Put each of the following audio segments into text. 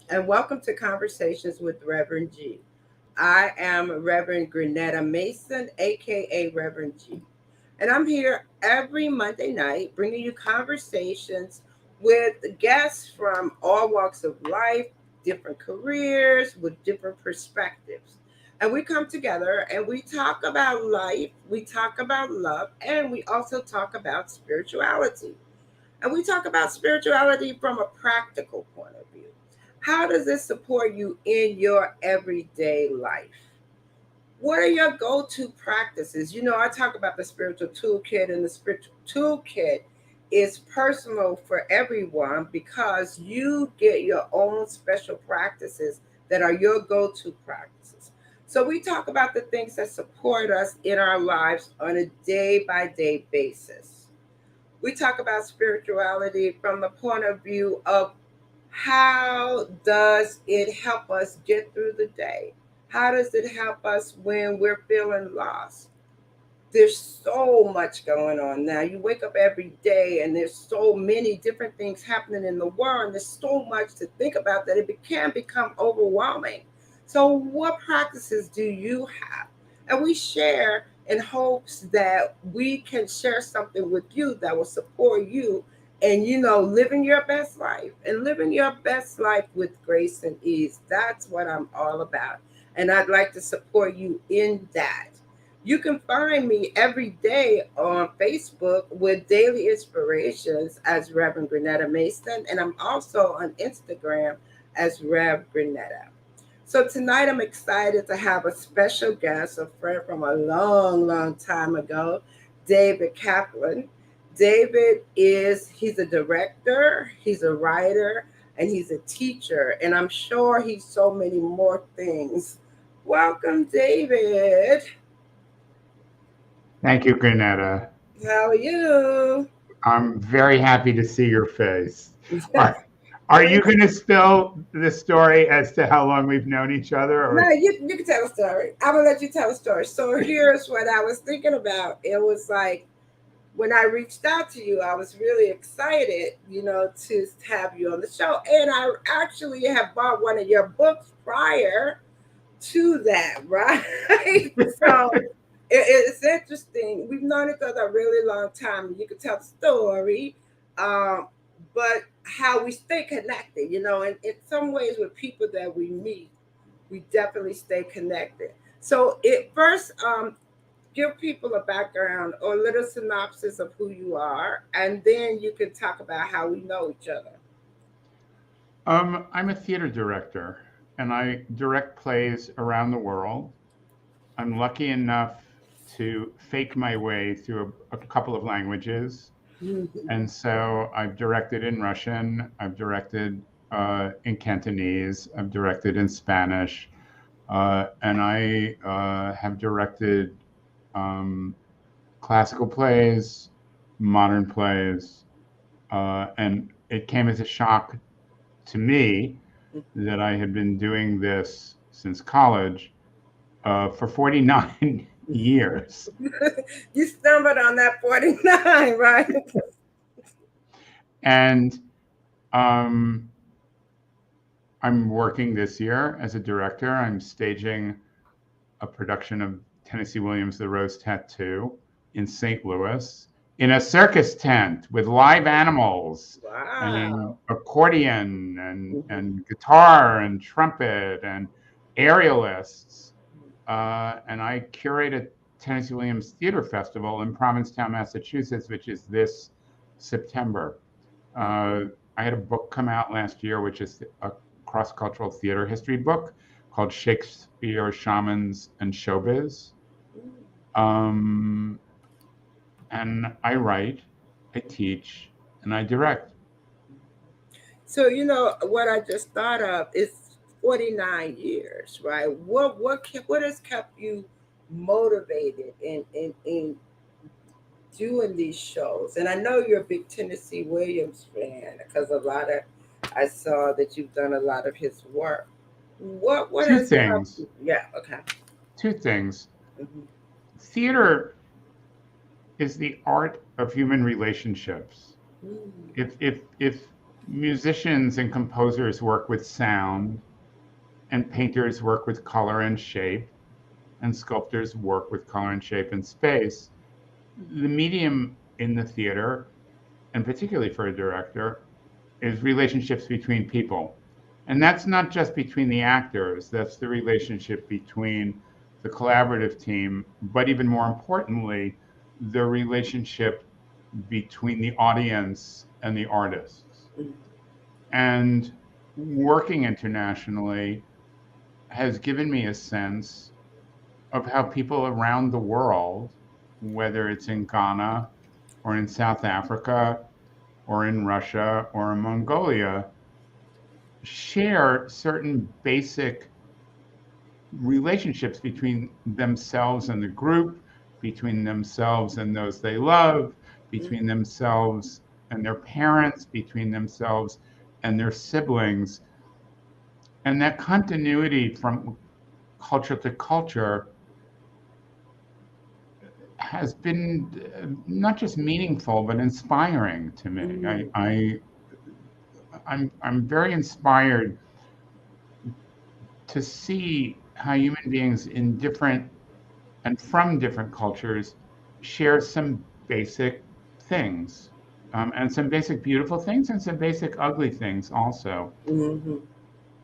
and welcome to Conversations with Reverend G. I am Reverend Grenetta Mason, aka Reverend G, and I'm here every Monday night bringing you conversations with guests from all walks of life, different careers, with different perspectives. And we come together and we talk about life, we talk about love, and we also talk about spirituality. And we talk about spirituality from a practical point of view. How does this support you in your everyday life? What are your go to practices? I talk about the spiritual toolkit, and the spiritual toolkit is personal for everyone because you get your own special practices that are your go to practices. So, we talk about the things that support us in our lives on a day by day basis. We talk about spirituality from the point of view of how does it help us get through the day? How does it help us when we're feeling lost? There's so much going on now. You wake up every day and there's so many different things happening in the world, and there's so much to think about that it can become overwhelming. So, what practices do you have? And we share in hopes that we can share something with you that will support you and living your best life and living your best life with grace and ease. That's what I'm all about. And I'd like to support you in that. You can find me every day on Facebook with daily inspirations as Reverend Grenetta Mason, and I'm also on Instagram as Rev Grenetta. So tonight I'm excited to have a special guest, a friend from a long, long time ago, David Kaplan. He's a director, he's a writer, and he's a teacher, and I'm sure he's so many more things. Welcome, David. Thank you, Grenetta. How are you? I'm very happy to see your face. Are, are you going to spill the story as to how long we've known each other? No, Or you can tell a story. I'm gonna let you tell a story. So here's what I was thinking about. It was like when I reached out to you, I was really excited, to have you on the show. And I actually have bought one of your books prior to that, right? So it's interesting. We've known each other a really long time. You can tell the story, um, but how we stay connected, and in some ways with people that we meet, we definitely stay connected. So it first give people a background or a little synopsis of who you are, and then you can talk about how we know each other. I'm a theater director, and I direct plays around the world. I'm lucky enough to fake my way through a couple of languages. And so I've directed in Russian, I've directed in Cantonese, I've directed in Spanish, and I have directed um, classical plays, modern plays, and it came as a shock to me that I had been doing this since college for 49 years. You stumbled on that 49, right? And um, I'm working this year as a director. I'm staging a production of Tennessee Williams' The Rose Tattoo in St. Louis in a circus tent with live animals and Wow. accordion Mhm. and guitar and trumpet and aerialists. And I curate a Tennessee Williams Theater Festival in Provincetown, Massachusetts, which is this September. Uh, I had a book come out last year, which is a cross-cultural theater history book called Shakespeare, Shamans, and Showbiz. Um, and I write, I teach, and I direct. So what I just thought of is 49 years, right? What has kept you motivated in doing these shows? And I know you're a big Tennessee Williams fan because I saw that you've done a lot of his work. What Two has helped things. you? Yeah, okay. Two things. Hmm. Theater is the art of human relationships. Mm. If musicians and composers work with sound, and painters work with color and shape, and sculptors work with color and shape and space. The medium in the theater, and particularly for a director, is relationships between people. And that's not just between the actors, that's the relationship between the collaborative team, but even more importantly, the relationship between the audience and the artists. And working internationally has given me a sense of how people around the world, whether it's in Ghana or in South Africa or in Russia or in Mongolia, share certain basic relationships between themselves and the group, between themselves and those they love, between themselves and their parents, between themselves and their siblings. And that continuity from culture to culture has been not just meaningful but inspiring to me. I'm very inspired to see how human beings in different and from different cultures share some basic things, and some basic beautiful things and some basic ugly things also. Mm-hmm.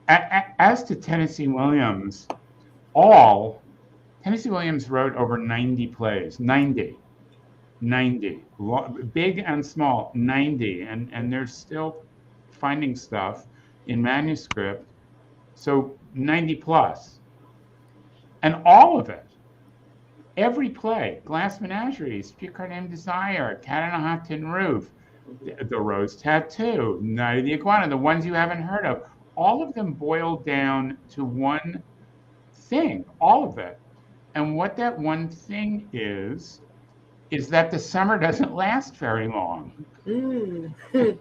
As to Tennessee Williams, all Tennessee Williams wrote over 90 plays, 90, big and small, 90, and they're still finding stuff in manuscript, so 90 plus. And all of it, every play, Glass Menagerie, Streetcar Named Desire, Cat on a Hot Tin Roof, The Rose Tattoo, Night of the Iguana, the ones you haven't heard of, all of them boil down to one thing, all of it. And what that one thing is that the summer doesn't last very long. Mm.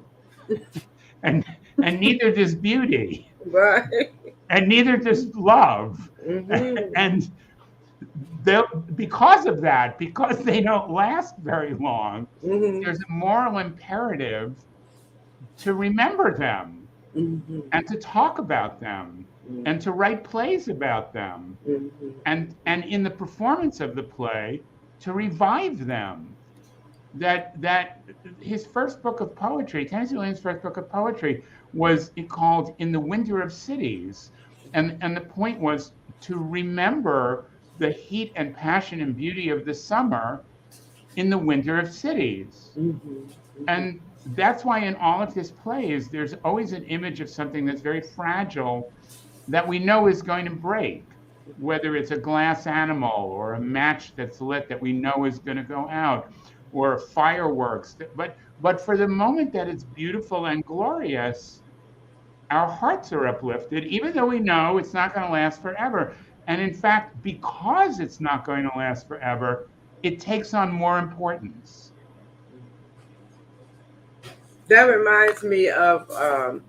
and and neither does beauty, Right. and neither does love. Mm-hmm. And because of that, because they don't last very long, Mm-hmm. there's a moral imperative to remember them Mm-hmm. and to talk about them and to write plays about them, Mm-hmm. and in the performance of the play to revive them. That his first book of poetry, Tennessee Williams' first book of poetry, was called In the Winter of Cities. And the point was to remember the heat and passion and beauty of the summer in the winter of cities. Mm-hmm. And that's why in all of his plays, there's always an image of something that's very fragile that we know is going to break, whether it's a glass animal or a match that's lit that we know is going to go out, or fireworks. But for the moment that it's beautiful and glorious, our hearts are uplifted, even though we know it's not going to last forever. And in fact, because it's not going to last forever, it takes on more importance. That reminds me of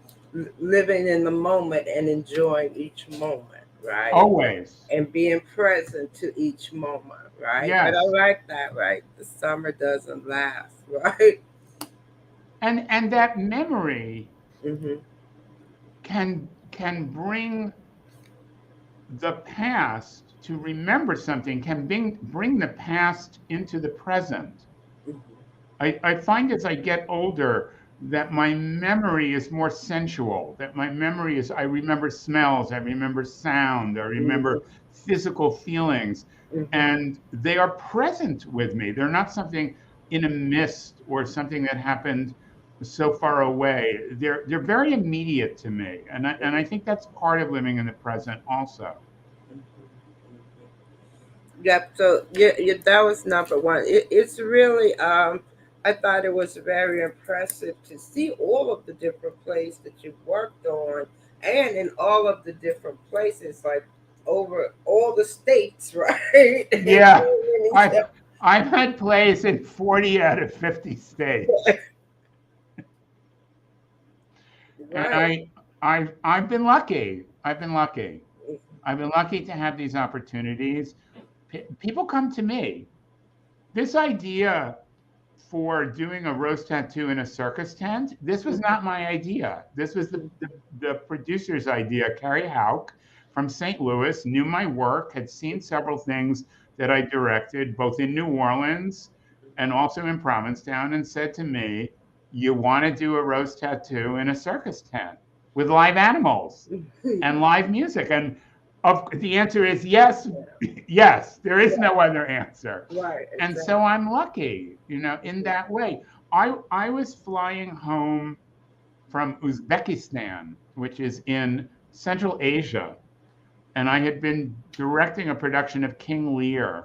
living in the moment and enjoying each moment, right? Always. And being present to each moment, right? But I Yes. like that, right? The summer doesn't last, right? And that memory Mm-hmm. can bring the past, to remember something can bring the past into the present. I find as I get older that my memory is more sensual, that my memory is, I remember smells, I remember sound, I Mm-hmm. remember physical feelings, Mm-hmm. and they are present with me. They're not something in a mist or something that happened so far away. They're very immediate to me. And I think that's part of living in the present also. Yep. So yeah, that was number one. It's really I thought it was very impressive to see all of the different plays that you've worked on, and in all of the different places, like over all the states, right? And Yeah, so many I've I've had plays in 40 out of 50 states. And right. I've been lucky. I've been lucky. I've been lucky to have these opportunities. People come to me. This idea for doing a rose tattoo in a circus tent. This was not my idea. This was the producer's idea. Carrie Hauk from St. Louis knew my work, had seen several things that I directed, both in New Orleans and also in Provincetown, and said to me, "You want to do a rose tattoo in a circus tent with live animals and live music?" And the answer is yes, yes. There is no other answer. Right. And Exactly. so I'm lucky, in that way. I was flying home from Uzbekistan, which is in Central Asia, and I had been directing a production of King Lear.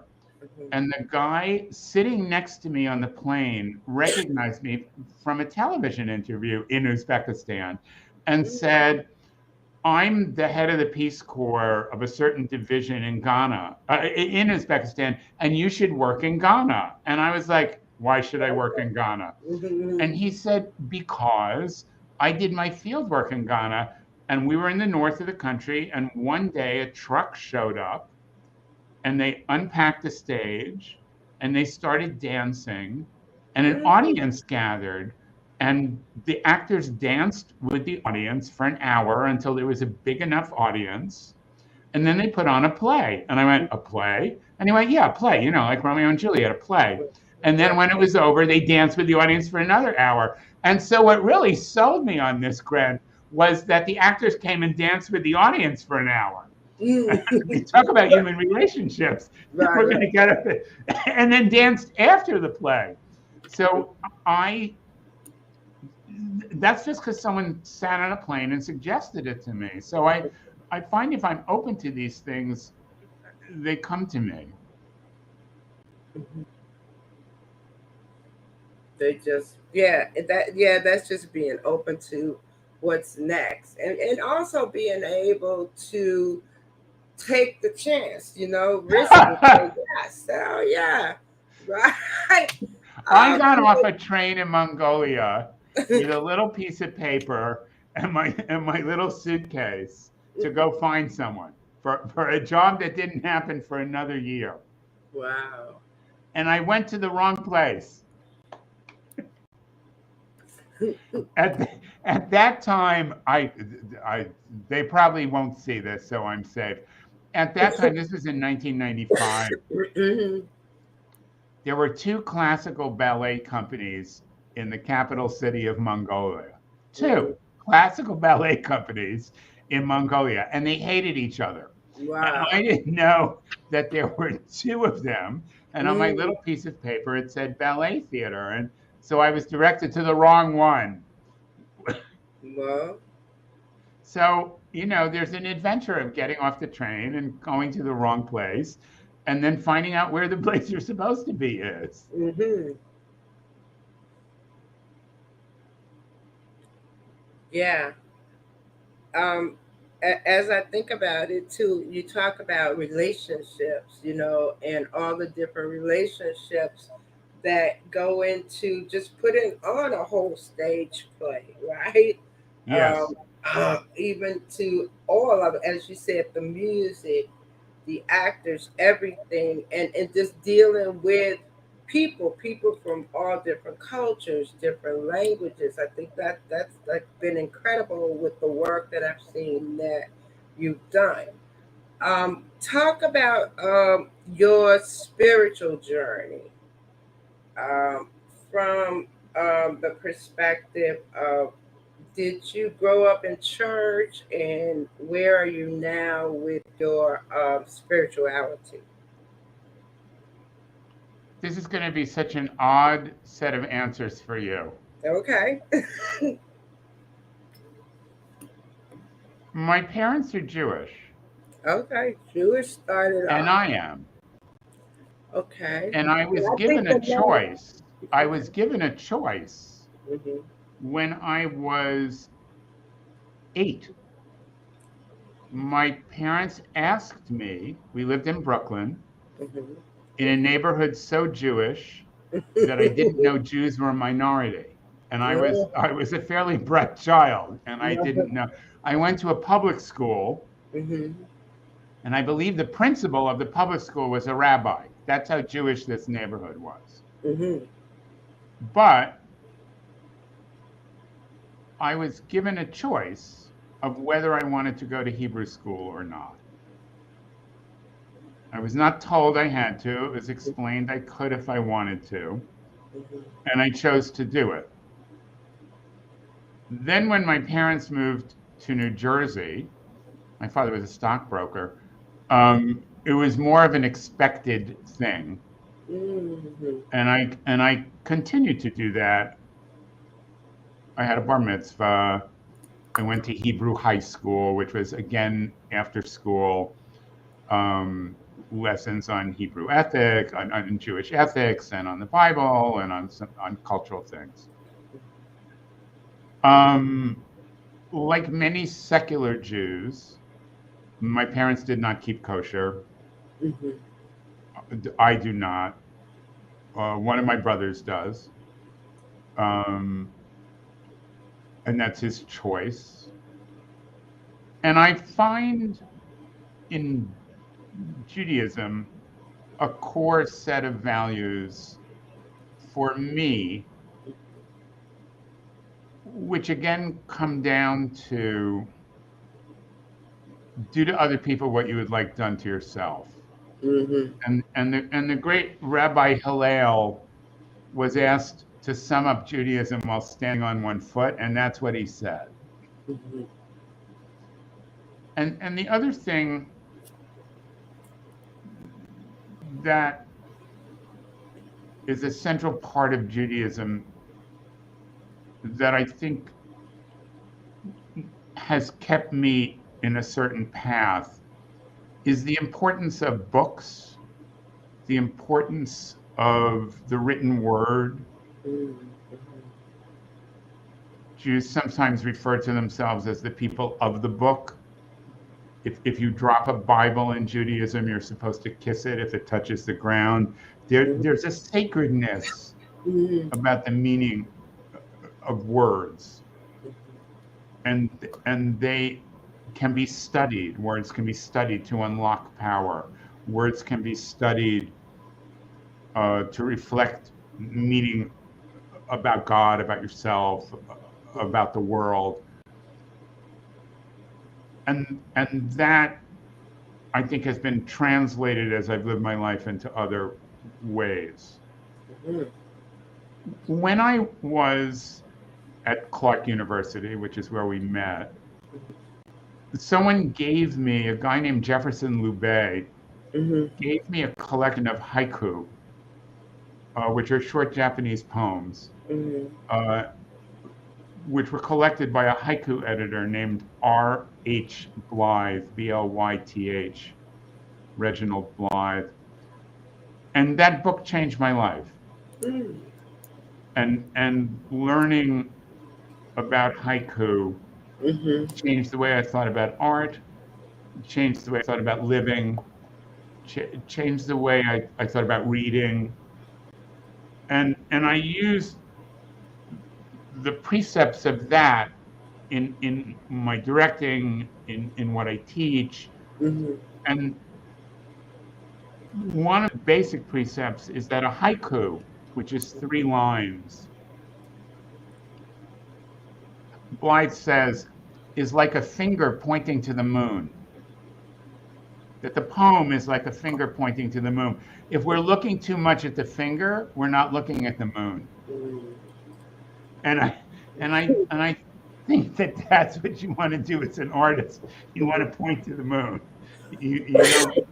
And the guy sitting next to me on the plane recognized me from a television interview in Uzbekistan and said, "I'm the head of the Peace Corps of a certain division in Ghana, in Uzbekistan, and you should work in Ghana." And I was like, "Why should I work in Ghana?" And he said, "Because I did my field work in Ghana, and we were in the north of the country, and one day a truck showed up, and they unpacked the stage, and they started dancing, and an audience gathered, and the actors danced with the audience for an hour until there was a big enough audience, and then they put on a play." And I went, "A play?" And he went, "Yeah, a play, like Romeo and Juliet, a play." And then when it was over, they danced with the audience for another hour. And so what really sold me on this, Gren, was that the actors came and danced with the audience for an hour. We talk about human relationships. Right. We're going to get up and then danced after the play. So that's just because someone sat on a plane and suggested it to me. So I find if I'm open to these things, they come to me. They just that's just being open to what's next, and also being able to take the chance, risk it. Say yes. Oh yeah. Right. I Um, got off a train in Mongolia with a little piece of paper and my little suitcase to go find someone for a job that didn't happen for another year. wow. And I went to the wrong place. At that time, they probably won't see this, so I'm safe. At that time, this was in 1995. There were two classical ballet companies in the capital city of Mongolia. Two classical ballet companies in Mongolia, and they hated each other. And Wow. I didn't know that there were two of them. And on my little piece of paper, it said ballet theater. And so I was directed to the wrong one. Well, So, there's an adventure of getting off the train and going to the wrong place and then finding out where the place you're supposed to be is. yeah. As I think about it too, you talk about relationships, and all the different relationships that go into just putting on a whole stage play, right? Yes. Even to all of it, as you said, the music, the actors, everything, and just dealing with people from all different cultures, different languages. I think that's like been incredible with the work that I've seen that you've done. Talk about your spiritual journey, um, from the perspective of, did you grow up in church, and where are you now with your spirituality? This is going to be such an odd set of answers for you. Okay. My parents are Jewish, Okay. Jewish started and off. I am. Okay. And I And was I think given a the name. choice. I was given a choice Hmm. when I was 8. My parents asked me, we lived in Brooklyn, Hmm. in a neighborhood so Jewish that I didn't know Jews were a minority. And I was a fairly bright child, and I didn't know. I went to a public school, Hmm. and I believe the principal of the public school was a rabbi. That's how Jewish this neighborhood was. Hmm. But I was given a choice of whether I wanted to go to Hebrew school or not. I was not told I had to. It was explained I could if I wanted to, and I chose to do it. Then when my parents moved to New Jersey, my father was a stockbroker, it was more of an expected thing. And I continued to do that. I had a bar mitzvah. I went to Hebrew high school, which was again after school lessons on Hebrew ethics, on Jewish ethics, and on the Bible, and on cultural things. Like many secular Jews, my parents did not keep kosher. I do not. One of my brothers does. And that's his choice. And I find in Judaism a core set of values for me, which again come down to do to other people what you would like done to yourself. And the great Rabbi Hillel was asked to sum up Judaism while standing on one foot, and that's what he said. And the other thing that is a central part of Judaism that I think has kept me in a certain path is the importance of books, the importance of the written word. Jews sometimes refer to themselves as the people of the book. If you drop a Bible in Judaism, you're supposed to kiss it if it touches the ground. There's a sacredness about the meaning of words, and they can be studied. Words can be studied to unlock power. Words can be studied to reflect meaning about God, about yourself, about the world. And that, I think, has been translated as I've lived my life into other ways. When I was at Clark University, which is where we met, someone gave me, a guy named Jefferson Lubay, gave me a collection of haiku, which are short Japanese poems, which were collected by a haiku editor named R.H. Blythe, B-L-Y-T-H, Reginald Blythe. And that book changed my life. And learning about haiku changed the way I thought about art, changed the way I thought about living, changed the way I thought about reading. And I used the precepts of that in my directing, in what I teach. And one of the basic precepts is that a haiku, which is 3 lines, Blythe says, is like a finger pointing to the moon. That the poem is like a finger pointing to the moon. If we're looking too much at the finger, we're not looking at the moon. And I think that that's what you want to do as an artist. You want to point to the moon. You don't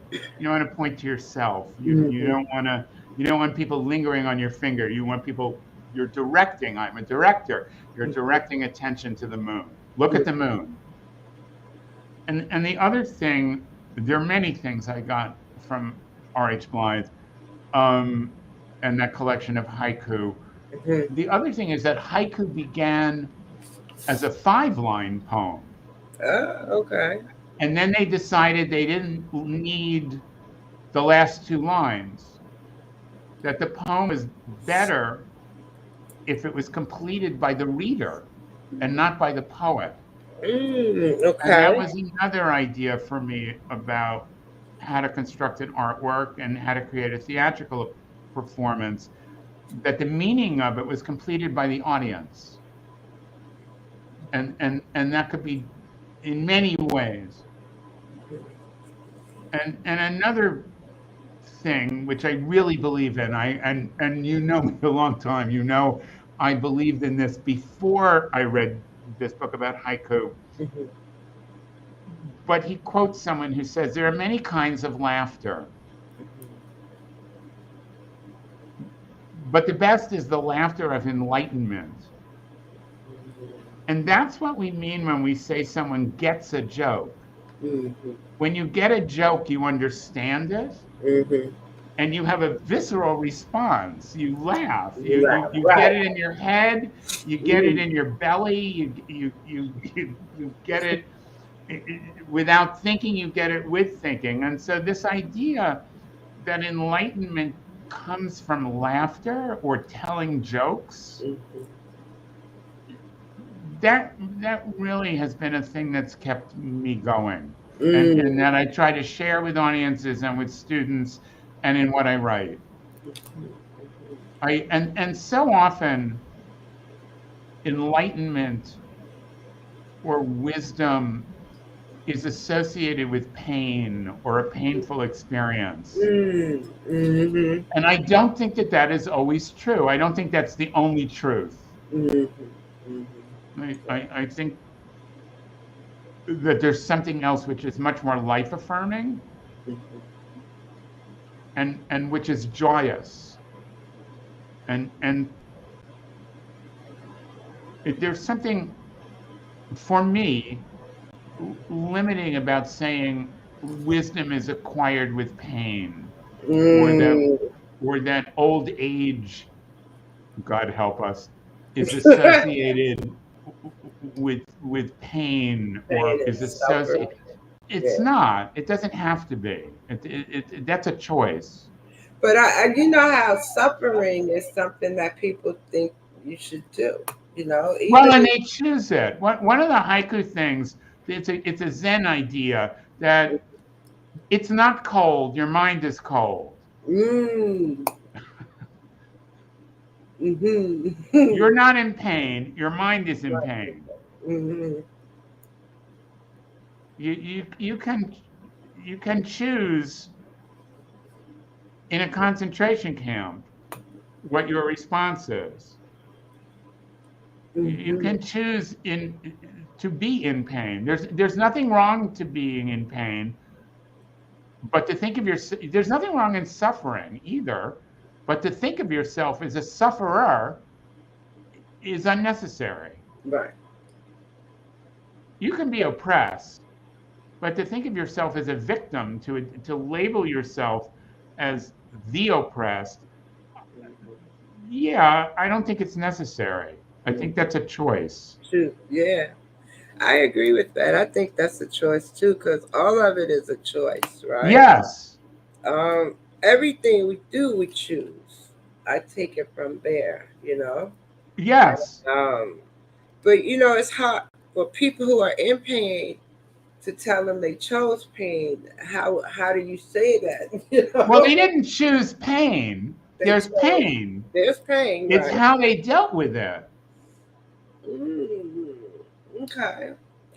want to point to yourself. You don't want people lingering on your finger. You want people. You're directing. I'm a director. You're directing attention to the moon. Look at the moon. And the other thing, there are many things I got from R.H. Blythe, and that collection of haiku. The other thing is that haiku began as a 5-line poem. Okay. And then they decided they didn't need the last 2 lines, that the poem was better if it was completed by the reader and not by the poet. Okay. And that was another idea for me about how to construct an artwork and how to create a theatrical performance. that the meaning of it was completed by the audience. And that could be in many ways. And another thing which I really believe in, and you know me a long time, you know I believed in this before I read this book about haiku. Mhm. But he quotes someone who says there are many kinds of laughter, but the best is the laughter of enlightenment. And that's what we mean when we say someone gets a joke. Mhm. When you get a joke, you understand it, Mhm. and you have a visceral response. You laugh. Right. You get Right. it in your head. You get it Mhm. in your belly. You get it without thinking. You get it with thinking. And so this idea that enlightenment comes from laughter or telling jokes, Mhm. that really has been a thing that's kept me going, and Mm. that I try to share with audiences and with students and in what I write. And so often enlightenment or wisdom is associated with pain or a painful experience. Mm. Mhm. And I don't think that that is always true. I don't think that's the only truth. Mhm. Mhm. I think that there's something else which is much more life affirming Mhm. and which is joyous. And there's something for me limiting about saying wisdom is acquired with pain, or Mm. that old age, God help us, is associated with pain Pain or and is suffering. associated. It's Yeah. not. It doesn't have to be. That's a choice. But you know how suffering is something that people think you should do. You know, Well, even and they choose it. One of the haiku things, it's a Zen idea that it's not cold, your mind is cold. mm, mm-hmm. You're not in pain, your mind is in pain. Mm-hmm. You can choose in a concentration camp what your response is. You Mm-hmm. can choose to be in pain. There's nothing wrong to being in pain, but to think of there's nothing wrong in suffering either, but to think of yourself as a sufferer is unnecessary. Right. You can be oppressed, but to think of yourself as a victim, to label yourself as the oppressed, yeah, I don't think it's necessary. I Mm-hmm. think that's a choice. True. Yeah. I agree with that. I think that's a choice too, because all of it is a choice, right? Yes. Um, Everything we do, we choose. I take it from there, you know. Yes. Um, but you know, it's hard for people who are in pain to tell them they chose pain. How do you say that? You Well, know, they didn't choose pain. they There's chose. pain. There's pain, It's right? how they dealt with it. Mm, okay,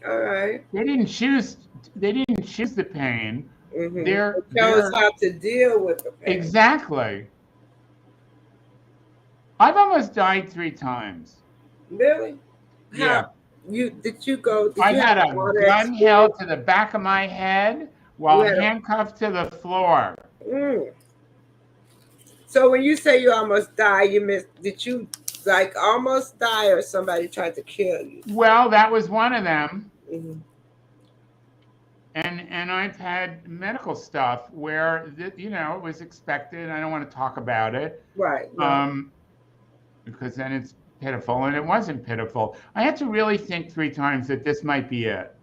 all right. They didn't choose. They didn't choose the pain. Mm-hmm. They chose They're how to deal with the pain. exactly. I've almost died 3 times. Really? How Yeah. you did you go? Did I've you have had a a water gun held experience? to the back of my head You while had handcuffed to the floor. mm. So when you say you almost died, you missed. Did you like almost die, or somebody tried to kill you? Well, that was one of them. Mm-hmm. And I've had medical stuff where it was expected. I don't want to talk about it, Right. No. um, because then it's pitiful, and it wasn't pitiful. I had to really think 3 times that this might be it.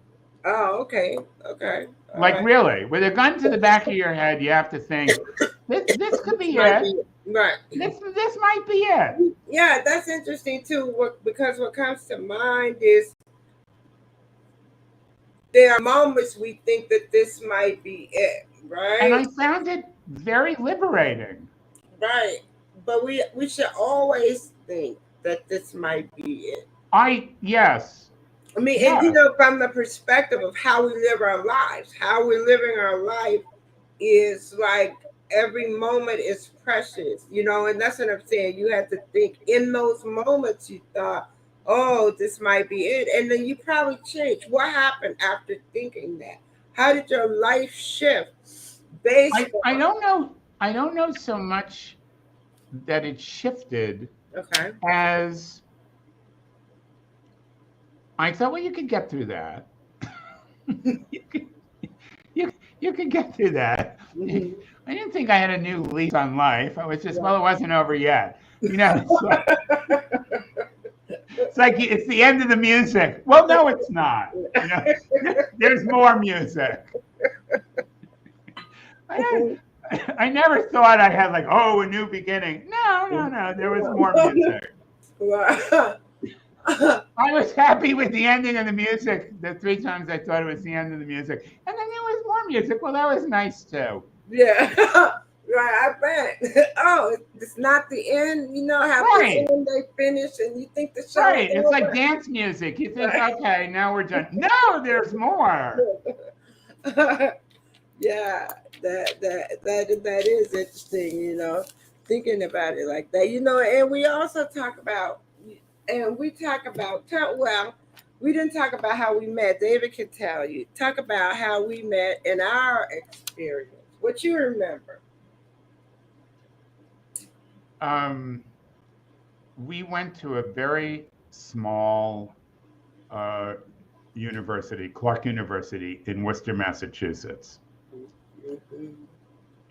Oh, okay. Okay. All Like right. really, with a gun to the back of your head, you have to think this could This be might it. be right. This might be it. Yeah, that's interesting too. Because what comes to mind is there are moments we think that this might be it, And right? I found it very liberating. Right. but we should always think that this might be it. Yes, I mean, and yes. from the perspective of how we live our lives, how we're living our life is like every moment is precious, and that's what I'm saying. You have to think in those moments you thought, oh, this might be it. And then you probably change. What happened after thinking that? How did your life shift based I on? don't know. I don't know so much that it shifted Okay. as I thought, well, you could get through that. you could, you could get through that. Mhm. I didn't think I had a new lease on life. I was just, well, it wasn't over yet. It's the end of the music. Well, no, it's not. There's more music. I never thought I had like, oh, a new beginning. No. There was more music. Wow. I was happy with the ending of the music. The 3 times I thought it was the end of the music, and then there was more music. Well, that was nice too. Yeah. Right, I bet. Oh, it's not the end. You know how Right, the end they finish and you think the show is right. It's like over. dance music. You think, Right. okay, now we're done. No, there's more. Yeah, that is interesting, thinking about it like that. And we also talk about well, we didn't talk about how we met. David can tell you. Talk about how we met in our experience. What you remember. Um, we went to a very small uh, university, Clark University in Worcester, Massachusetts. Mhm.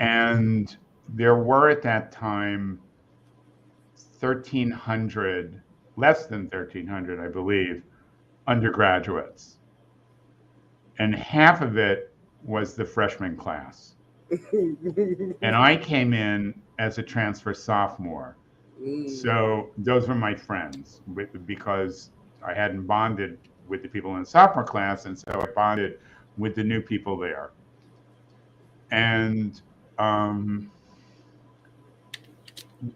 And there were at that time 1,300, less than 1,300, I believe, undergraduates. And half of it was the freshman class. And I came in as a transfer sophomore. So those were my friends because I hadn't bonded with the people in the sophomore class. And so I bonded with the new people there. And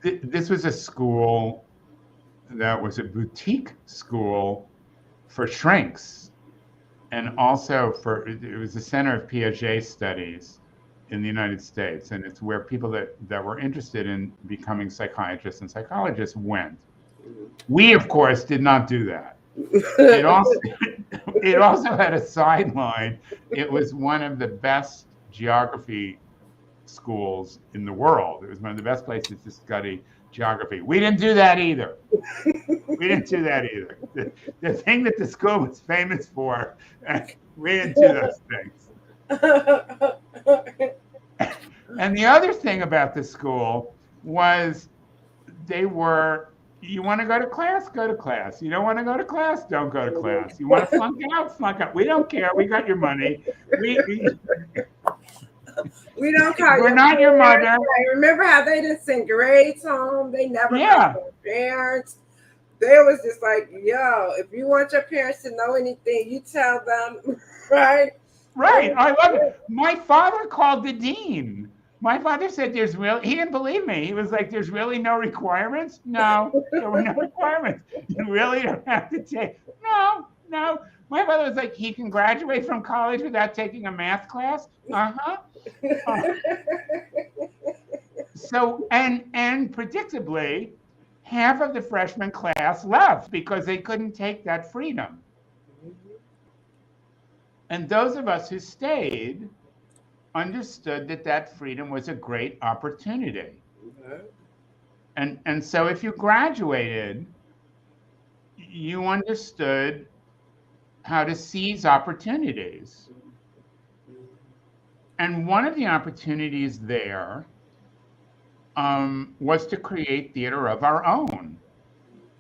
this was a school that was a boutique school for shrinks, and also it was the center of Piaget studies in the United States, and it's where people that were interested in becoming psychiatrists and psychologists went. We, of course, did not do that. It also it also had a sideline. It was one of the best geography schools in the world. It was one of the best places to study geography. We didn't do that either. We didn't do that either. The thing that the school was famous for, we didn't do those things. And the other thing about the school was you want to go to class, go to class. You don't want to go to class, don't go to class. You want to flunk out, flunk out. We don't care. We got your money. We don't call We're your not your parents. mother. Remember how they didn't send grades home? They never called Yeah. their parents. They was just like, yo, if you want your parents to know anything, you tell them, right? Right. I love it. My father called the dean. My father said he didn't believe me. He was like, there's really no requirements? No, there were no requirements. You really don't have to take. No. My father was like, he can graduate from college without taking a math class? Uh-huh. So, and predictably, half of the freshman class left because they couldn't take that freedom. And those of us who stayed understood that freedom was a great opportunity. And so if you graduated, you understood how to seize opportunities. And one of the opportunities there was to create theater of our own,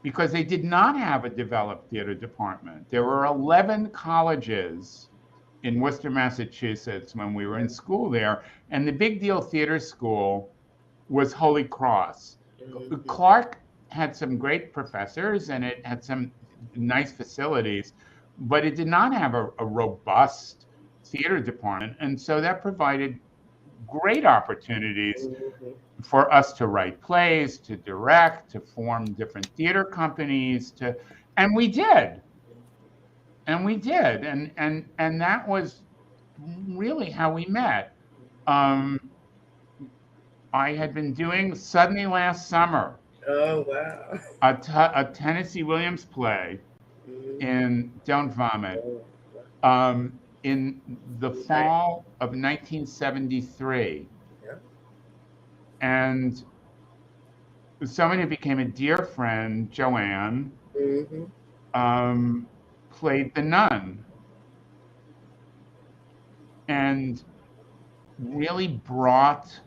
because they did not have a developed theater department. There were 11 colleges in Worcester, Massachusetts when we were in school there. And the Big Deal Theater School was Holy Cross. Clark had some great professors and it had some nice facilities, but it did not have a robust theater department. And so that provided great opportunities for us to write plays, to direct, to form different theater companies, and we did. And we did. And that was really how we met. Um, I had been doing suddenly last summer Oh, wow. a Tennessee Williams play Mhm. in Don't Vomit Oh, in the right. fall of 1973. Yeah. And someone who became a dear friend, Joanne, Mm-hmm. um, played the nun and really brought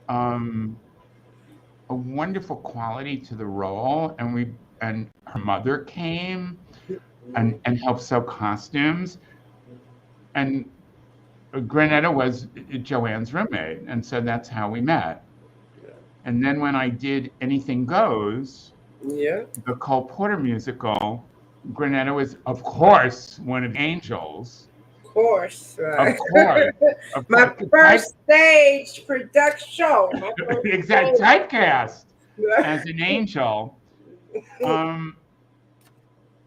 um, a wonderful quality to the role. And her mother came and helped sew costumes. And Granetta was Joanne's roommate, and so that's how we met. And then when I did Anything Goes, Yeah. the Cole Porter musical, Granetta was, of course, one of the angels. Of course, Of right. course, of My course, the type, first stage production. My first exact stage. typecast as an angel. Um,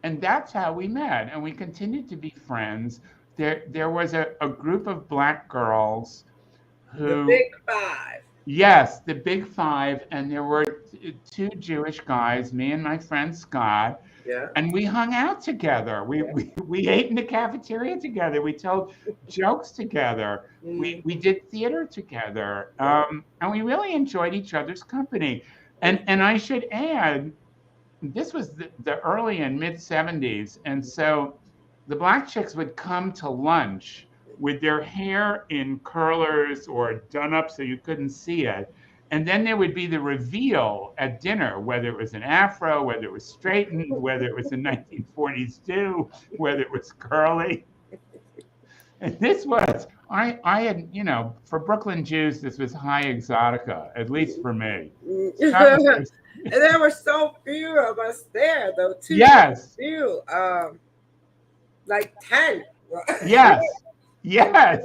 and that's how we met, and we continued to be friends. There was a group of Black girls The who, Big Five. yes, the Big Five, and there were two Jewish guys, me and my friend Scott, Yeah. and we hung out together. Yeah. We ate in the cafeteria together. We told jokes together. We Mm-hmm. did theater together, Yeah. and we really enjoyed each other's company. Mm. And I should add, this was the early and mid 70s. And so the Black chicks would come to lunch with their hair in curlers or done up so you couldn't see it. And then there would be the reveal at dinner, whether it was an afro, whether it was straightened, whether it was a 1940s do, whether it was curly. And this was, I had, for Brooklyn Jews, this was high exotica, at least for me. Some And there were so few of us there, though. Too Yes, few. Like 10. yes, yes,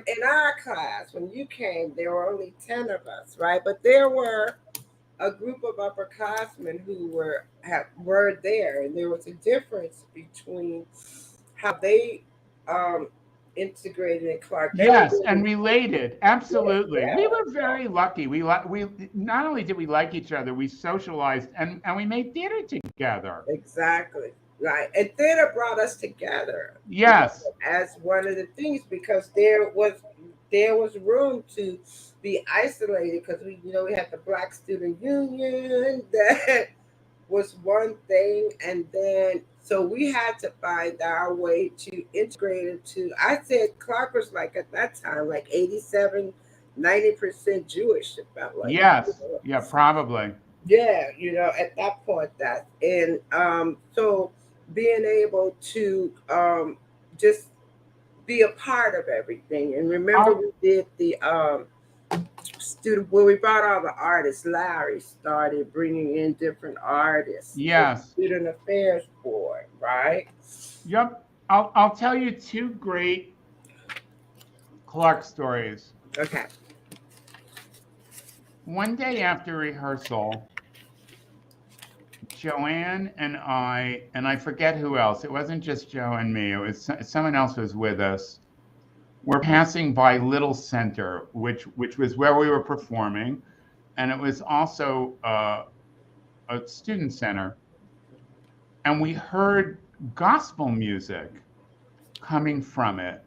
In our class, when you came, there were only 10 of us, right? But there were a group of upperclassmen who were there, and there was a difference between how they um, integrated in Clark. They were yes, really, and related. yeah, Absolutely. We yeah, were very lucky. We not only did we like each other, we socialized and we made theater together. exactly. Right. And theater brought us together, Yes, as one of the things, because there was room to be isolated, because we had the Black Student Union that was one thing, and then so we had to find our way to integrate into. I said Clark was like at that time like 87, 90% Jewish. It felt like. yes, yeah, probably. Yeah, at that point, that and so being able to just be a part of everything. And remember, Oh, we did the student where we brought all the artists. Larry started bringing in different artists for yes, student affairs board, right? yep. I'll tell you two great Clark stories. Okay. One day after rehearsal, Joanne and I forget who else. It wasn't just Joe and me. It was someone else was with us. We're passing by Little Center, which was where we were performing, and it was also a student center. And we heard gospel music coming from it.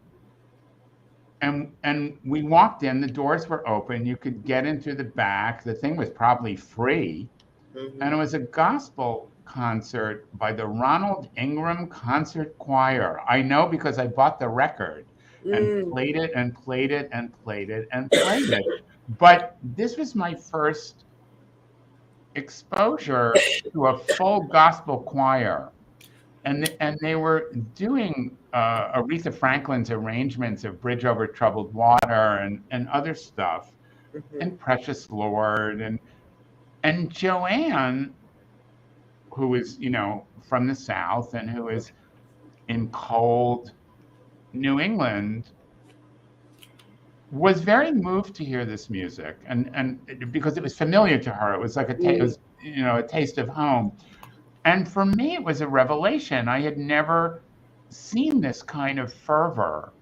And we walked in. The doors were open. You could get into the back. The thing was probably free, and it Mm-hmm. was a gospel concert by the Ronald Ingram Concert Choir. I know because I bought the record and Mm. played it and played it and played it and played it. But this was my first exposure to a full gospel choir. And they were doing Aretha Franklin's arrangements of Bridge Over Troubled Water and other stuff, Mm-hmm. and Precious Lord. And Joanne, who is, from the South and who is in cold New England, was very moved to hear this music, and because it was familiar to her. It was like it was, a taste of home. And for me, it was a revelation. I had never seen this kind of fervor,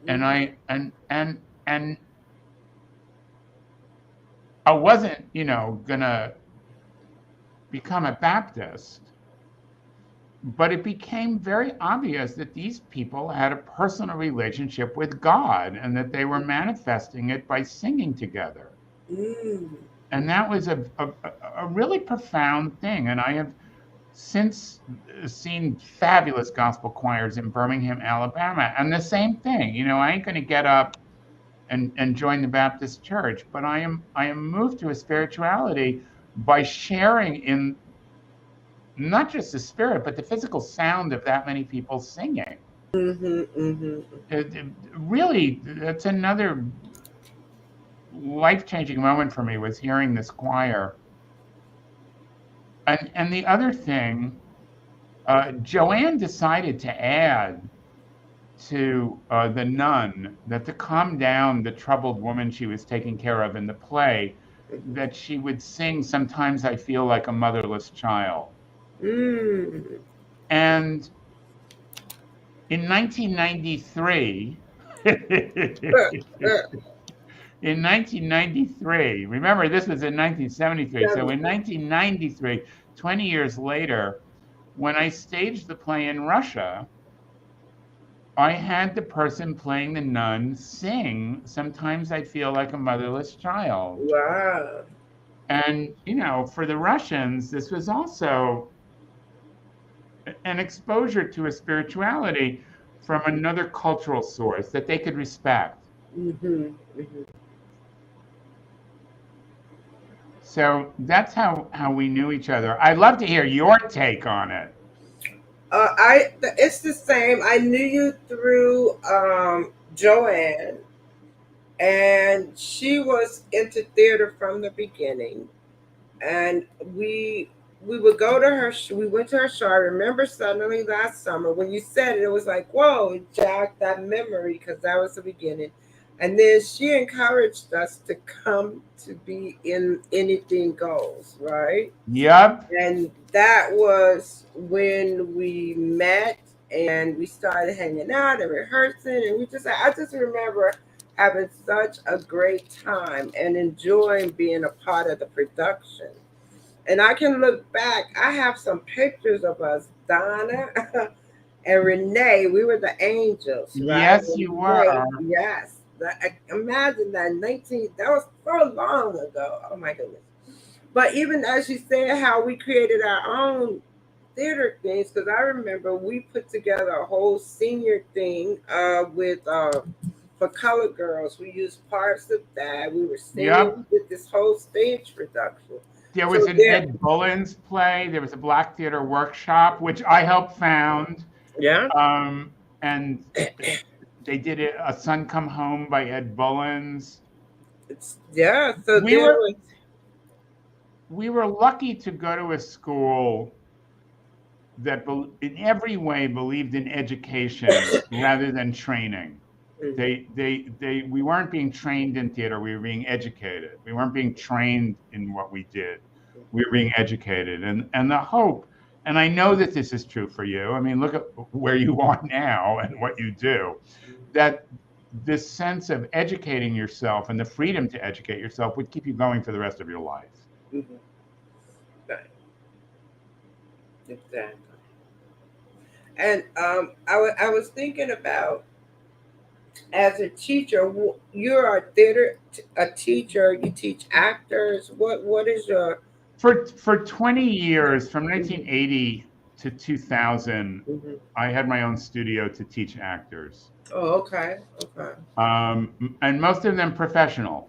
and and I wasn't, gonna become a Baptist, but it became very obvious that these people had a personal relationship with God and that they were manifesting it by singing together. And that was a really profound thing. And I have since seen fabulous gospel choirs in Birmingham, Alabama, and the same thing. I ain't going to get up and join the Baptist church, but I am moved to a spirituality by sharing in not just the spirit, but the physical sound of that many people singing. Really, that's another life-changing moment for me, was hearing this choir. And the other thing, Joanne decided to add to the nun, that to calm down the troubled woman she was taking care of in the play, that she would sing, "Sometimes I Feel Like a Motherless Child." And in 1993, in 1993, remember this was in 1973, so in 1993, 20 years later, when I staged the play in Russia, I had the person playing the nun sing "Sometimes I Feel Like a Motherless Child." Wow. And, for the Russians, this was also an exposure to a spirituality from another cultural source that they could respect. So that's how we knew each other. I'd love to hear your take on it. It's the same. I knew you through Joanne, and she was into theater from the beginning. And we would go to her. We went to her show. I remember suddenly last summer when you said it, it was like, whoa, it jogged that memory because that was the beginning. And then she encouraged us to come to be in Anything Goes, right? Yep. And that was when we met and we started hanging out and rehearsing. And I just remember having such a great time and enjoying being a part of the production. And I can look back, I have some pictures of us, Donna and Renee. We were the angels, right? Yes, And you Renee, were. yes. Imagine that 19, that was so long ago. Oh my goodness. But even as you said, how we created our own theater things, because I remember we put together a whole senior thing with for Color Girls. We used parts of that. We were singing. Yep. We did this whole stage production. There was So an there, Ed Bullins play. There was a Black Theater Workshop, which I helped found. yeah, And they did A Son Come Home by Ed Bullins. yeah. So We there were was, we were lucky to go to a school that in every way believed in education rather than training. We weren't being trained in theater. We were being educated. We weren't being trained in what we did. We were being educated. And the hope, and I know that this is true for you. I mean, look at where you are now and what you do, that this sense of educating yourself and the freedom to educate yourself would keep you going for the rest of your life. right, exactly. And I was thinking about, as a teacher, you're a a teacher. You teach actors. What is your? For 20 years, from 1980 to 2000, Mhm. I had my own studio to teach actors, Oh, okay, okay. and most of them professional.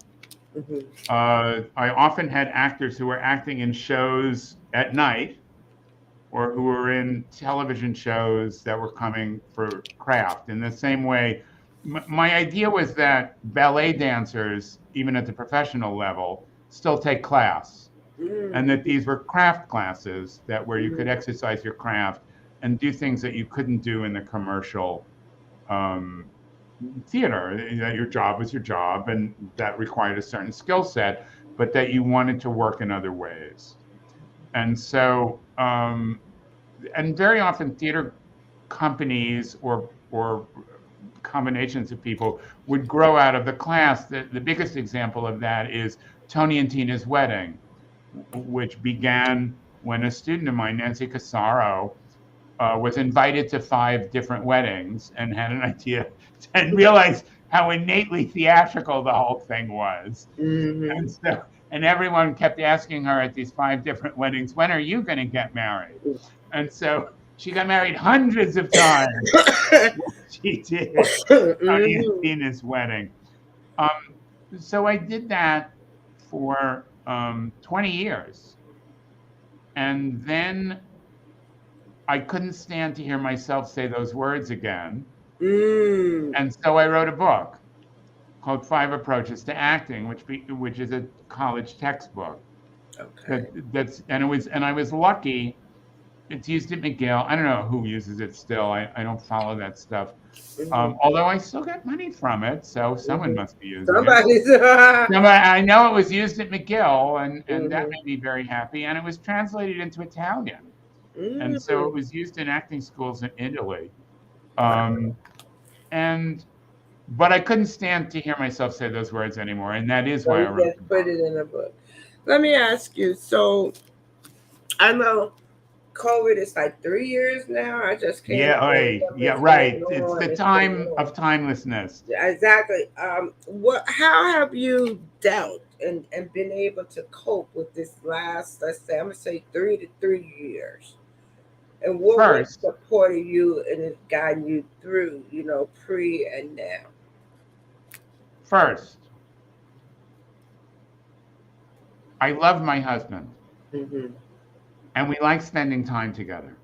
Hmm. I often had actors who were acting in shows at night, or who were in television shows that were coming for craft. In the same way, my idea was that ballet dancers, even at the professional level, still take class, and Mm. that these were craft classes that where you could Mhm. exercise your craft and do things that you couldn't do in the commercial um, theater, that your job was your job and that required a certain skill set, but that you wanted to work in other ways. And so, and very often theater companies or combinations of people would grow out of the class. The biggest example of that is Tony and Tina's Wedding, which began when a student of mine, Nancy Casaro, was invited to 5 different weddings and had an idea and realized how innately theatrical the whole thing was. Mm-hmm. And so, and everyone kept asking her at these 5 different weddings, when are you going to get married? And so she got married hundreds of times. She did. Tony and Mm-hmm. Tina's Wedding. Um, so I did that for 20 years. And then I couldn't stand to hear myself say those words again. Mm. And so I wrote a book called 5 Approaches to Acting, which is a college textbook. Okay. And I was lucky. It's used at McGill. I don't know who uses it still. I don't follow that stuff. Mm-hmm. Although I still get money from it, so someone Mm-hmm. must be using it. Somebody's. I know it was used at McGill, and that Mm-hmm. made me very happy. And it was translated into Italian, and so Mm. it was used in acting schools in Italy. Wow. Um, and but I couldn't stand to hear myself say those words anymore, and that is So why you I wrote the just put book. it in a book. Let me ask you. So I know COVID is like 3 years now. I just can't Yeah, think oy, of yeah, it's going right. It's on. the It's going time on. of timelessness. Exactly. What? How have you dealt and been able to cope with this last? Let's say I'm gonna say 3 to 3 years. And what First, supported you and has gotten you through? Pre and now. first, I love my husband, Hmm. and we like spending time together.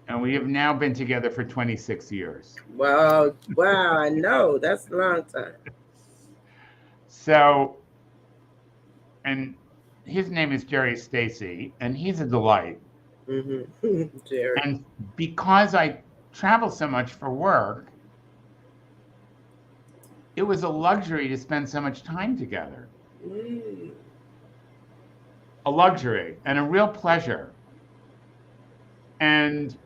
And we have now been together for 26 years. Wow, wow, I know that's a long time. So, and his name is Jerry Stacy, and he's a delight. Hmm. Jerry. And because I travel so much for work, it was a luxury to spend so much time together. Mm. A luxury and a real pleasure. And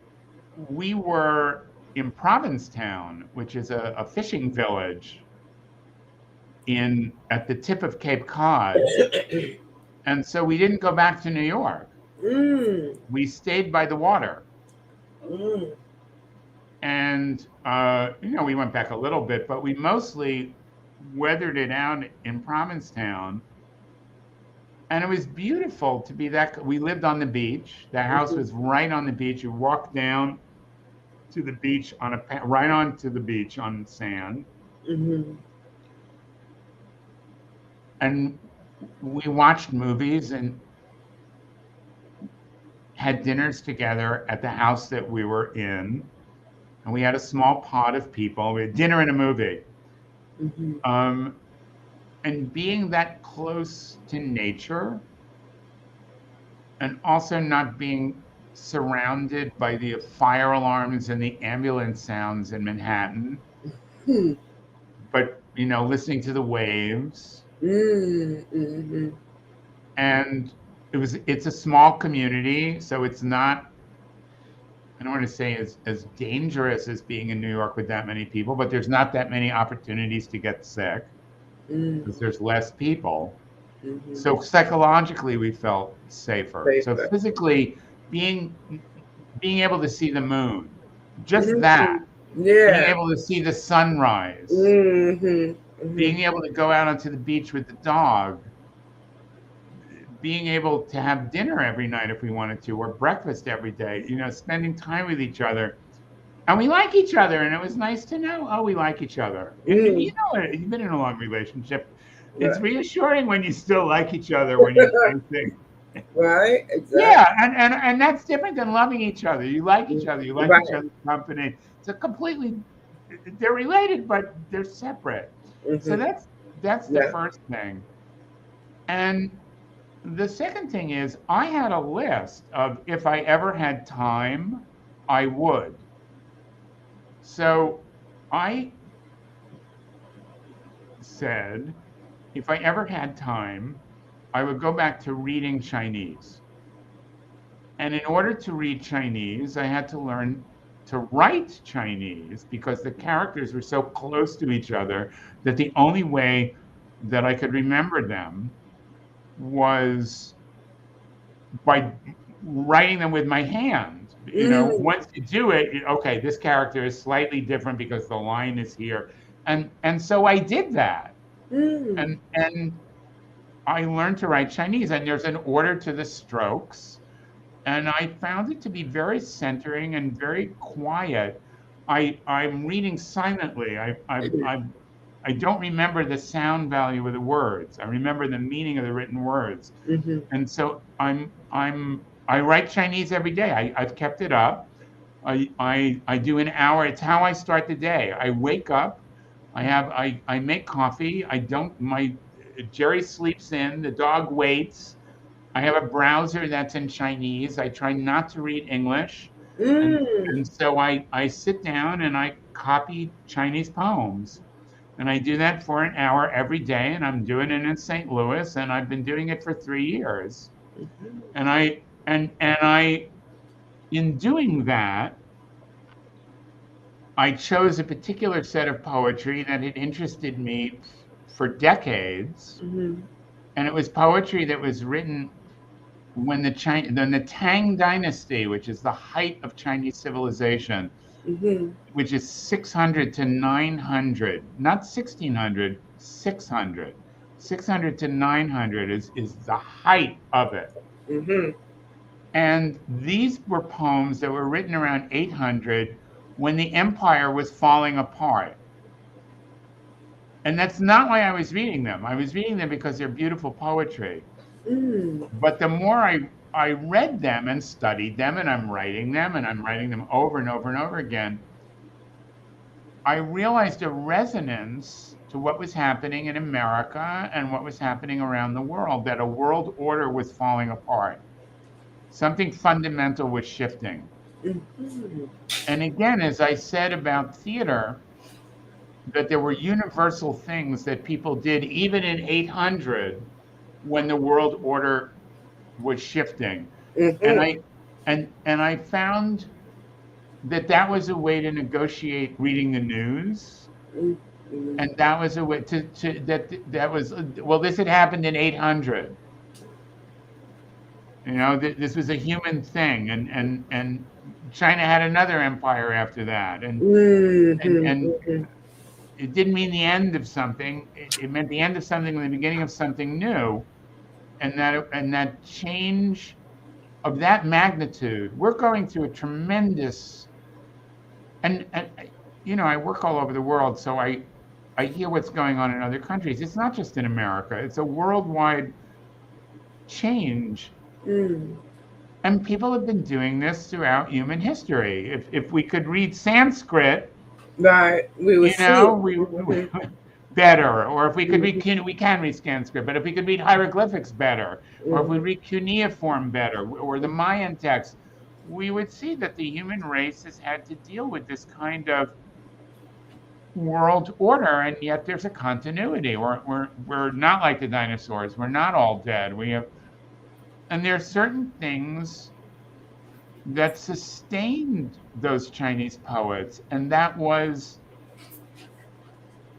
we were in Provincetown, which is a fishing village in at the tip of Cape Cod. And so we didn't go back to New York. Mm. We stayed by the water. Mm. And we went back a little bit, but we mostly weathered it out in Provincetown. And it was beautiful to be that. We lived on the beach. The house Mhm. was right on the beach. You walked down to the beach right onto the beach on sand. Mhm. And we watched movies and had dinners together at the house that we were in. And we had a small pot of people. We had dinner and a movie. Mhm. Um, and being that close to nature and also not being surrounded by the fire alarms and the ambulance sounds in Manhattan, Hmm. but listening to the waves. Mm. Mhm. And it's a small community, so it's not, I don't want to say as dangerous as being in New York with that many people, but there's not that many opportunities to get sick Mm. because there's less people. Mhm. So psychologically we felt safer. So Paper. physically being being able to see the moon, just that, Mhm. being Yeah. able to see the sunrise, Mhm. Mhm. being able to go out onto the beach with the dog, being able to have dinner every night if we wanted to, or breakfast every day, spending time with each other. And we like each other, and it was nice to know, oh, we like each other. And Mm. you've been in a long relationship. It's Right. reassuring when you still like each other when you're facing. Right. Exactly. Yeah, and that's different than loving each other. You like each other. You like each Right. other's company. It's a completely they're related, but they're separate. So Mhm. that's the Yeah. first thing. And the second thing is I had a list of if I ever had time, I would. So I said if I ever had time, I would go back to reading Chinese. And in order to read Chinese, I had to learn to write Chinese because the characters were so close to each other that the only way that I could remember them was by writing them with my hand. Mm, Once you do it, okay, this character is slightly different because the line is here. And so I did that. mm, And I learned to write Chinese, and there's an order to the strokes. And I found it to be very centering and very quiet. I'm reading silently. I don't remember the sound value of the words. I remember the meaning of the written words. mm-hmm, And so I write Chinese every day. I've kept it up. I do an hour. It's how I start the day. I wake up. I make coffee. I don't my Jerry sleeps in. The dog waits. I have a browser that's in Chinese. I try not to read English. And mm, and so I sit down and I copy Chinese poems. And I do that for an hour every day. And I'm doing it in St. Louis. And I've been doing it for 3 years. mm-hmm, And I in doing that, I chose a particular set of poetry that had interested me for decades. mm-hmm, And it was poetry that was written when the Tang Dynasty, which is the height of Chinese civilization, mm-hmm, which is 600 to 900, not 1600, 600. 600 to 900 is the height of it. mm-hmm, And these were poems that were written around 800 when the empire was falling apart. And that's not why I was reading them. I was reading them because they're beautiful poetry. mm, But the more I read them and studied them, and I'm writing them, and I'm writing them over and over and over again, I realized a resonance to what was happening in America and what was happening around the world, that a world order was falling apart. Something fundamental was shifting. mm-hmm, And again, as I said about theater, that there were universal things that people did even in 800 when the world order was shifting. And mm-hmm, I found that was a way to negotiate reading the news, mm-hmm, and that was a way to that was, well, this had happened in 800. This was a human thing, and China had another empire after that, and mm-hmm, it didn't mean the end of something. It meant the end of something and the beginning of something new, and that change of that magnitude. We're going through a tremendous, and I work all over the world, so I hear what's going on in other countries. It's not just in America. It's a worldwide change. mm. And people have been doing this throughout human history. If we could read Sanskrit, Right, we would see it. we Mm-hmm, better, or if we could read, mm-hmm, we can read Sanskrit, but if we could read hieroglyphics better, or if we mm-hmm, read cuneiform better, or the Mayan text, we would see that the human race has had to deal with this kind of world order, and yet there's a continuity. We're not like the dinosaurs. We're not all dead. And there are certain things that sustained those Chinese poets, and that was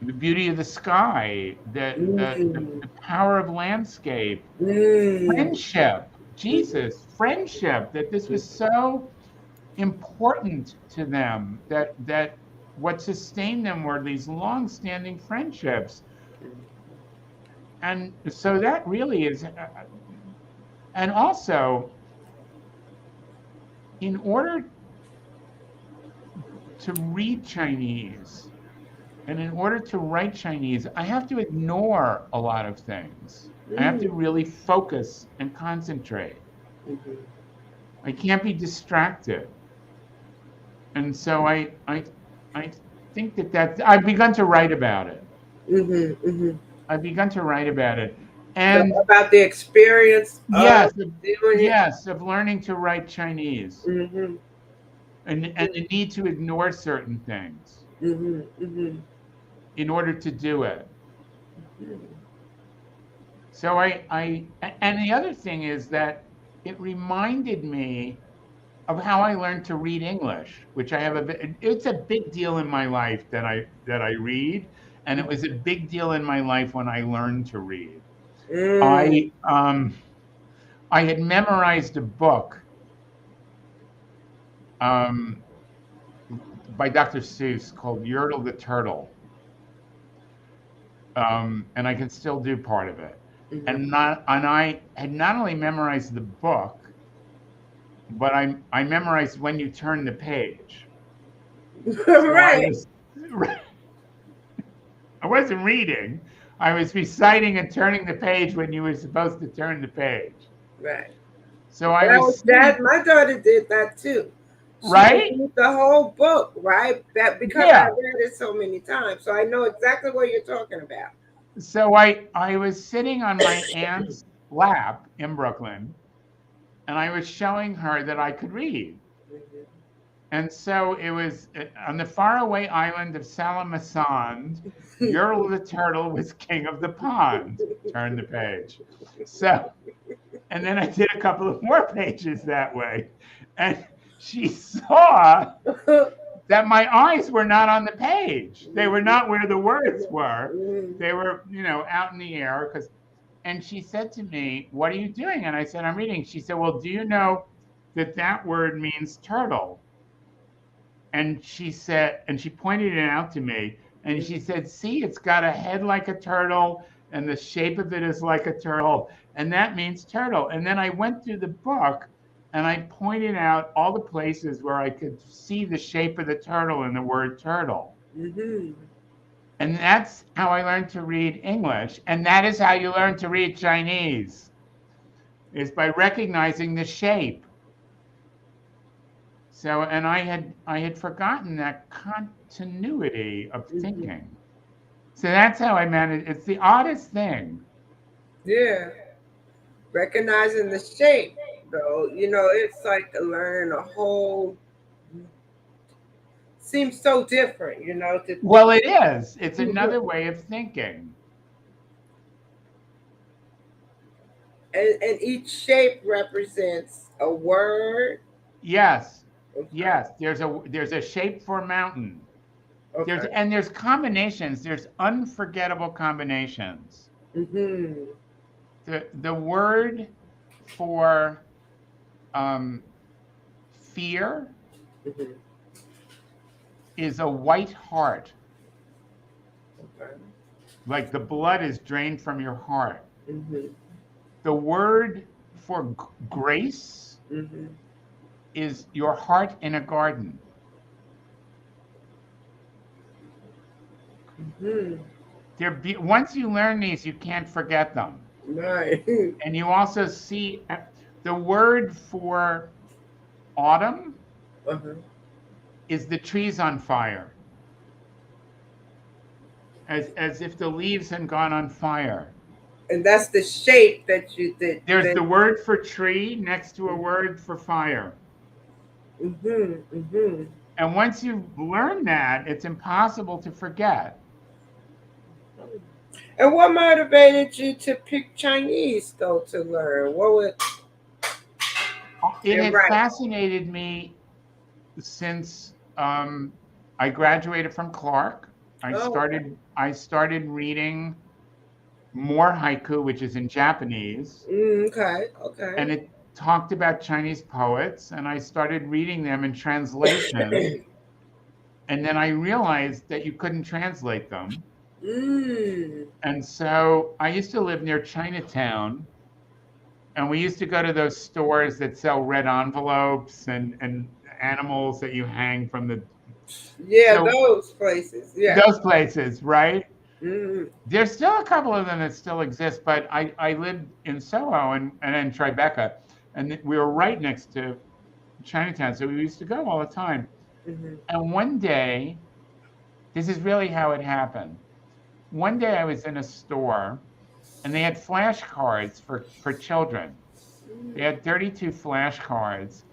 the beauty of the sky, mm, the power of landscape, mm, friendship, Jesus, friendship, that this was so important to them, that what sustained them were these long-standing friendships. And so that really is, and also, in order to read Chinese and in order to write Chinese, I have to ignore a lot of things. I have to mm, really focus and concentrate. mm-hmm, I can't be distracted. And so I think that I've begun to write about it. mm-hmm, mm-hmm. I've begun to write about it. So And about the experience of yes, doing it. yes, of learning to write Chinese, Mm-hmm, and the need to ignore certain things mm-hmm, mm-hmm, in order to do it. Mm. So and the other thing is that it reminded me of how I learned to read English, which I have it's a big deal in my life that I read, and it was a big deal in my life when I learned to read. Mm. I I had memorized a book um, by Dr. Seuss called Yertle the Turtle, and I can still do part of it. Mhm. And I had not only memorized the book, but I memorized when you turn the page. So Right. I wasn't reading. I was reciting and turning the page when you were supposed to turn the page. Right. So I That was was that. sitting, My daughter did that too. She would right? read the whole book, right? That because I Yeah. read it so many times, so I know exactly what you're talking about. So I was sitting on my aunt's lap in Brooklyn, and I was showing her that I could read. Mhm. And so it was on the faraway island of Salamasand, Yertle the turtle was king of the pond. Turn the page. So, and then I did a couple of more pages that way. And she saw that my eyes were not on the page. They were not where the words were. Mhm. They were, out in the air. And she said to me, "What are you doing?" And I said, "I'm reading." She said, "Well, do you know that that word means turtle?" And she pointed it out to me, and she said, "See, it's got a head like a turtle, and the shape of it is like a turtle, and that means turtle." And then I went through the book, and I pointed out all the places where I could see the shape of the turtle in the word turtle. Mhm. And that's how I learned to read English, and that is how you learn to read Chinese, is by recognizing the shape. So, and I had forgotten that continuity of Mhm. thinking. So that's how I managed. It's the oddest thing. Yeah, recognizing the shape, though. It's like learning a whole. Seems so different, to Well, think. it is. It's another way of thinking. And each shape represents a word. Yes, Okay. yes. There's a shape for mountain. Okay. There's combinations. There's unforgettable combinations. Mhm. The word for um, fear Mhm. is a white heart, Okay. like the blood is drained from your heart. Mhm. The word for grace Mhm. is your heart in a garden. Mhm. Once you learn these, you can't forget them. Right. And you also see the word for autumn Uh-huh. is the trees on fire, as if the leaves had gone on fire. And that's the shape that you did. There's That. the word for tree next to a word for fire. Mhm. Mhm. And once you learn that, it's impossible to forget. And what motivated you to pick Chinese though to learn? What would It and had right? fascinated me since I graduated from Clark. I Oh, okay. started I started reading more haiku, which is in Japanese, Okay. Okay. and it talked about Chinese poets, and I started reading them in translation. And then I realized that you couldn't translate them. Mm. And so I used to live near Chinatown, and we used to go to those stores that sell red envelopes and animals that you hang from the. Yeah, So those places. Yeah. those places, right? Mm. There's still a couple of them that still exist, but I lived in Soho and in Tribeca, and we were right next to Chinatown, so we used to go all the time. Mm-hmm. And one day, this is really how it happened. One day I was in a store, and they had flashcards for children. They had 32 flashcards,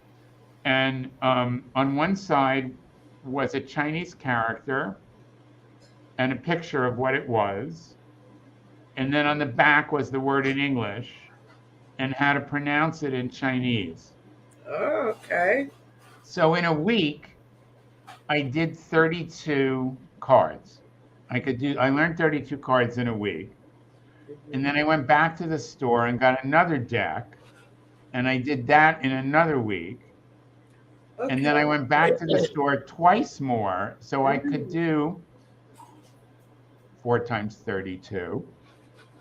and on one side was a Chinese character and a picture of what it was. and then on the back was the word in English and how to pronounce it in Chinese. Oh, okay. So in a week, I did 32 cards. I learned 32 cards in a week. And Mhm. then I went back to the store and got another deck, and I did that in another week. And then I Okay. went back to the store twice more, so I could Mm. do 4 times 32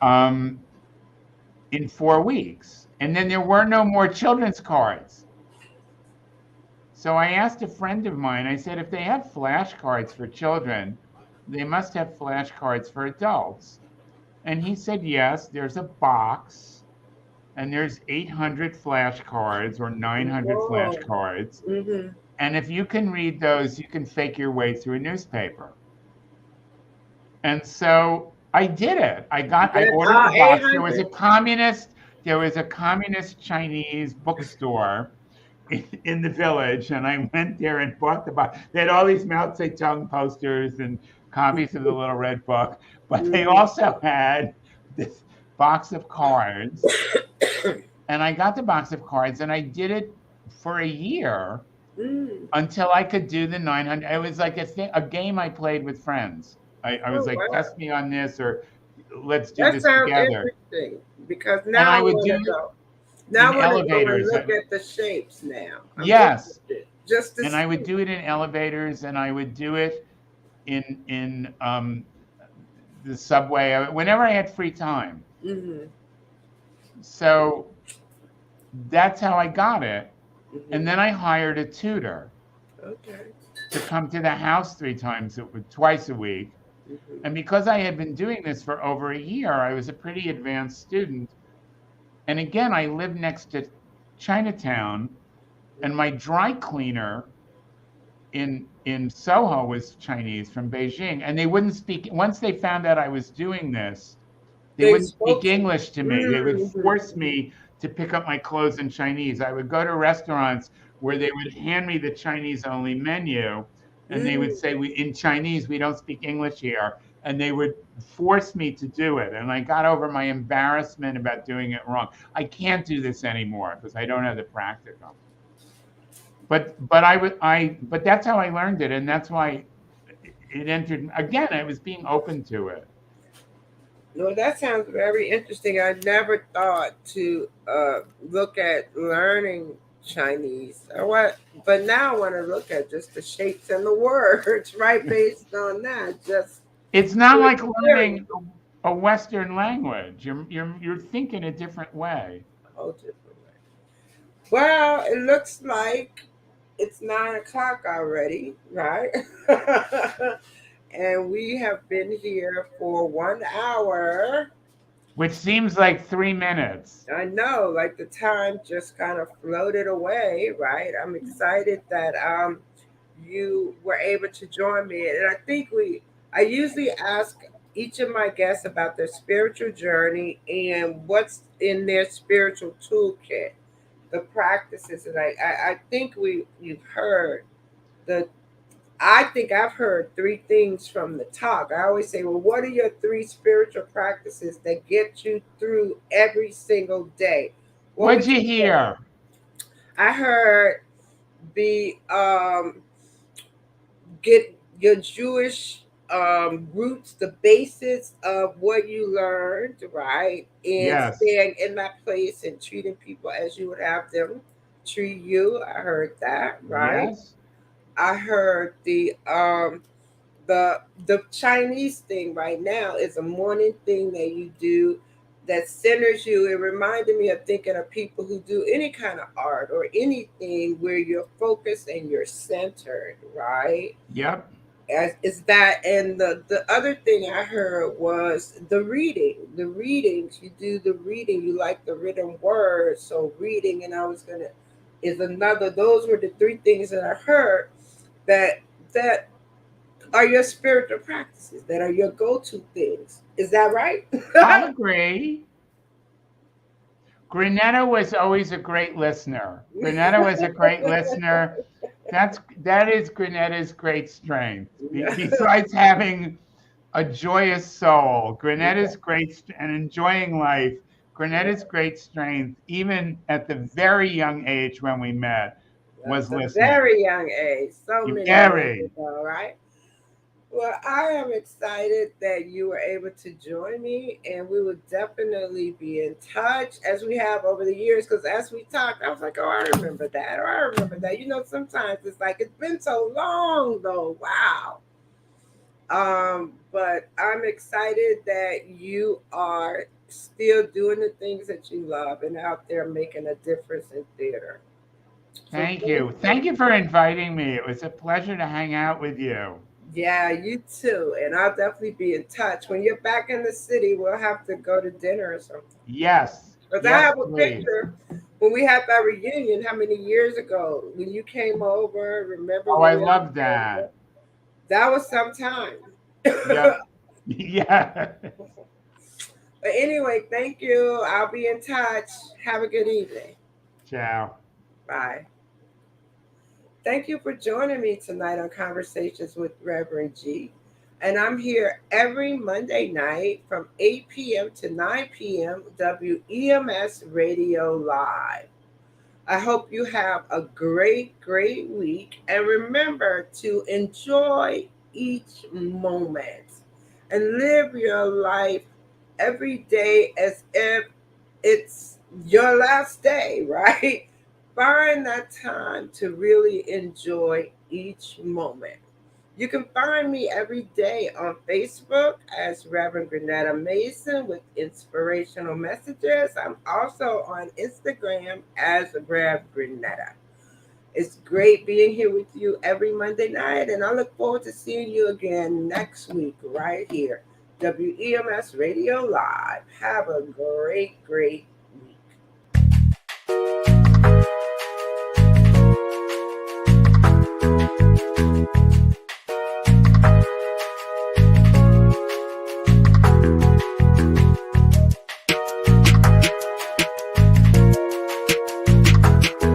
um, in 4 weeks. And then there were no more children's cards. So I asked a friend of mine, I said, if they have flashcards for children, they must have flashcards for adults. And he said, yes, there's a box and there's 800 flashcards or 900 Whoa. flashcards. Mm-hmm. And if you can read those, you can fake your way through a newspaper. And so I did it. I That ordered the box. 800. There was a communist Chinese bookstore in the village, and I went there and bought the box. They had all these Mao Zedong posters and copies of the Little Red Book, but they Mm. also had this box of cards. And I got the box of cards, and I did it for a year Mm. until I could do the 900. It was like a game I played with friends. I was Oh, like, wow. test me on this, or let's do That this sounds together. interesting because And now I I would want do to it go. in Now I want to go and elevators. look at the shapes now. I'm Yes, interested. Just to and I would see. do it in elevators, and I would do it in the subway whenever I had free time. Mm-hmm. So that's how I got it. And Mm-hmm. then I hired a tutor Okay. to come to the house twice a week. Mm-hmm. And because I had been doing this for over a year, I was a pretty advanced student. And again, I lived next to Chinatown, and my dry cleaner in Soho was Chinese from Beijing, and they wouldn't speak. Once they found out I was doing this, they They wouldn't speak spoke to you. English to me. They would Mm-hmm. force me to pick up my clothes in Chinese. I would go to restaurants where they would hand me the Chinese only menu, and they would Mm. say, "We in Chinese, we don't speak English here." And they would force me to do it. And I got over my embarrassment about doing it wrong. I can't do this anymore because I don't have the practicum. But that's how I learned it, and that's why it entered again. I was being open to it. No, that sounds very interesting. I never thought to look at learning Chinese. But now I want to look at just the shapes and the words, right? Based on that, just It's not to like experience learning a Western language. You're thinking a different way. a whole different way. Well, it looks like it's 9 o'clock already, right? And we have been here for 1 hour. Which seems like 3 minutes. I know, like the time just kind of floated away, right? I'm excited that you were able to join me. And I usually ask each of my guests about their spiritual journey and what's in their spiritual toolkit, the practices. And I think you've heard the I think I've heard three things from the talk. I always say, well, what are your three spiritual practices that get you through every single day? What What'd would you you say? hear? I heard the get your Jewish roots, the basis of what you learned, right? And Yes, staying in that place and treating people as you would have them treat you. I heard that, right? yes, I heard the Chinese thing right now is a morning thing that you do that centers you. It reminded me of thinking of people who do any kind of art or anything where you're focused and you're centered, right? yep, As is that, and the other thing I heard was the readings. You do the reading, you like the written word, so reading. And I was gonna is another. Those were the three things that I heard that that are your spiritual practices, that are your go-to things. Is that right? I'll agree. Granetta was always a great listener. Granetta was a great listener. That is Granetta's great strength. Besides having a joyous soul. Grenetta's great and enjoying life. Grenetta's great strength, even at the very young age when we met, was At a listening. very young age, so many years Very. ago, right? Well, I am excited that you were able to join me, and we will definitely be in touch as we have over the years. Because as we talked, I was like, "Oh, I remember that," or "I remember that." You know, sometimes it's like it's been so long, though. Wow. But I'm excited that you are still doing the things that you love and out there making a difference in theater. So Thank thank you. you. Thank you for inviting me. It was a pleasure to hang out with you. Yeah, you too. And I'll definitely be in touch. When you're back in the city, we'll have to go to dinner or something. Yes. Because I Yes, have a please. picture when we had that reunion, how many years ago? When you came over, remember Oh, when I we had love the that. that was some time. Yep. Yeah. But anyway, thank you. I'll be in touch. Have a good evening. Ciao. Bye. Thank you for joining me tonight on Conversations with Reverend G. And I'm here every Monday night from 8 p.m. to 9 p.m. WEMS Radio Live. I hope you have a great, great week. And remember to enjoy each moment and live your life every day as if it's your last day, right? Find that time to really enjoy each moment. You can find me every day on Facebook as Reverend Grenetta Mason with inspirational messages. I'm also on Instagram as Rev Grenetta. It's great being here with you every Monday night, and I look forward to seeing you again next week right here. WEMS Radio Live. Have a great, great